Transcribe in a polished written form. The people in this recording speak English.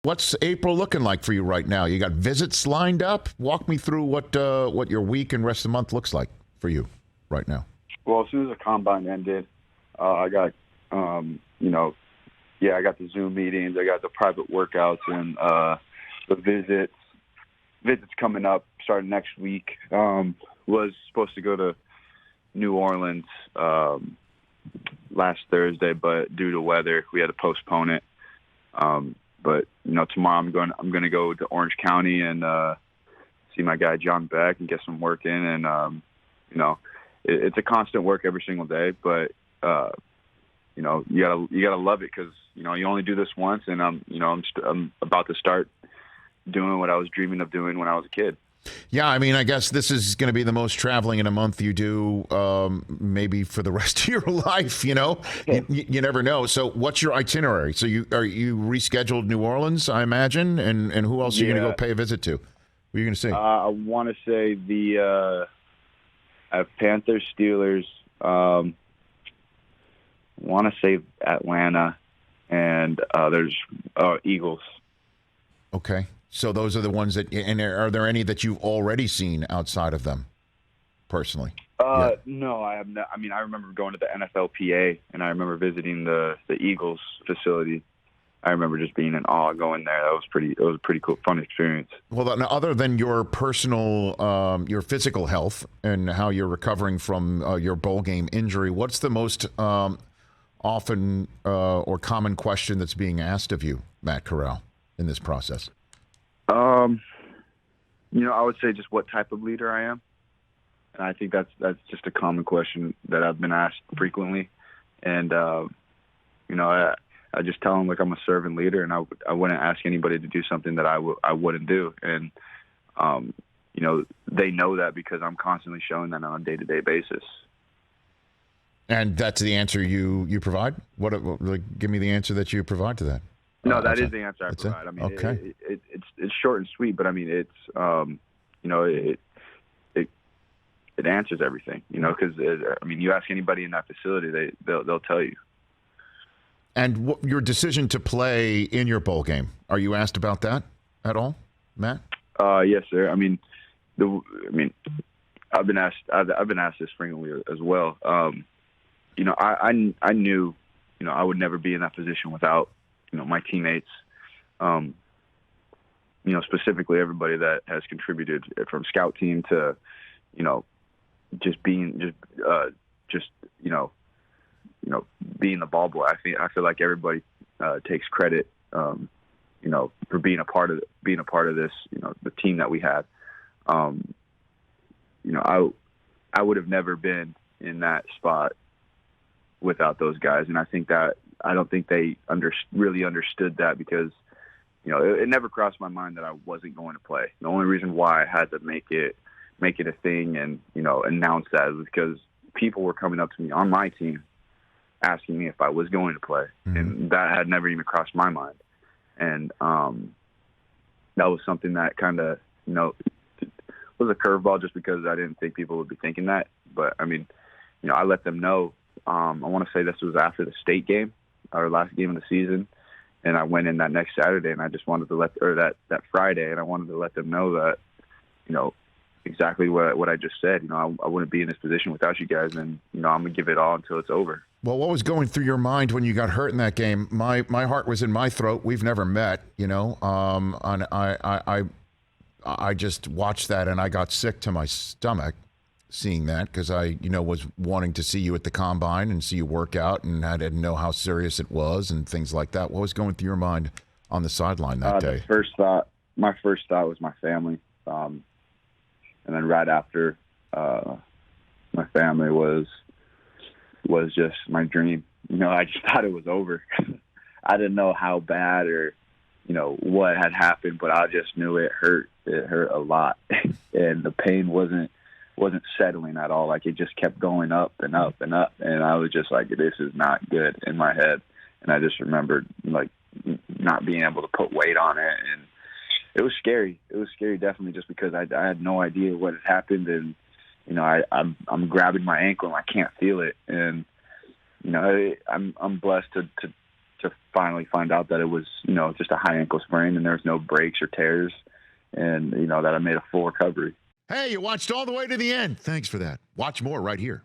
What's April looking like for you right now? You got visits lined up? Walk me through what your week and rest of the month looks like for you right now. Well, as soon as the combine ended, I got, I got the Zoom meetings, I got the private workouts, and the visits coming up starting next week. Was supposed to go to New Orleans last Thursday, but due to weather, we had to postpone it. But tomorrow I'm going to go to Orange County and see my guy John Beck and get some work in. And it's a constant work every single day, but you gotta love it because you only do this once, and I'm about to start doing what I was dreaming of doing when I was a kid. Yeah, I mean, I guess this is going to be the most traveling in a month you do, maybe for the rest of your life. You never know. So, what's your itinerary? So, you rescheduled New Orleans, I imagine, and who else are you going to go pay a visit to? Who are you going to see? I want to say I have Panthers, Steelers. Want to say Atlanta, and there's Eagles. Okay. So those are the ones that, and are there any that you've already seen outside of them, personally? No, I have not. I mean, I remember going to the NFLPA, and I remember visiting the Eagles facility. I remember just being in awe going there. It was a pretty cool, fun experience. Well, now, other than your personal, your physical health and how you're recovering from your bowl game injury, what's the most often or common question that's being asked of you, Matt Corral, in this process? I would say just what type of leader I am. And I think that's just a common question that I've been asked frequently. And, I just tell them, like, I'm a servant leader, and I wouldn't ask anybody to do something that I wouldn't do. And, they know that because I'm constantly showing that on a day-to-day basis. And that's the answer you provide? Give me the answer that you provide to that. No, that is the answer I provide. I mean, okay. It's short and sweet, but I mean, it's it answers everything. Because you ask anybody in that facility, they'll tell you. And your decision to play in your bowl game, are you asked about that at all, Matt? Yes, sir. I've been asked this frequently as well. I knew, I would never be in that position without, my teammates, specifically everybody that has contributed from scout team to, just being being the ball boy. I feel like everybody takes credit, for being a part of this, the team that we had. I would have never been in that spot without those guys, and I don't think they really understood that because, it never crossed my mind that I wasn't going to play. The only reason why I had to make it a thing and, announce that was because people were coming up to me on my team asking me if I was going to play. Mm-hmm. And that had never even crossed my mind. And that was something that kind of, was a curveball just because I didn't think people would be thinking that. But, I let them know. I want to say this was after the state game, our last game of the season. And I went in that next Saturday, and I just wanted to that Friday, and I wanted to let them know that, exactly what I just said. I wouldn't be in this position without you guys, and, I'm going to give it all until it's over. Well, what was going through your mind when you got hurt in that game? My heart was in my throat. We've never met, and I just watched that, and I got sick to my stomach seeing that because I, was wanting to see you at the combine and see you work out, and I didn't know how serious it was and things like that. What was going through your mind on the sideline that day? My first thought was my family. And then right after, my family was just my dream. I just thought it was over. I didn't know how bad or, what had happened, but I just knew it hurt. It hurt a lot. And the pain wasn't settling at all. Like, it just kept going up and up and up. And I was just like, this is not good in my head. And I just remembered, like, not being able to put weight on it. And it was scary. It was scary, definitely, just because I had no idea what had happened. And, I'm grabbing my ankle and I can't feel it. And, I'm blessed to finally find out that it was, just a high ankle sprain and there was no breaks or tears, and, that I made a full recovery. Hey, you watched all the way to the end. Thanks for that. Watch more right here.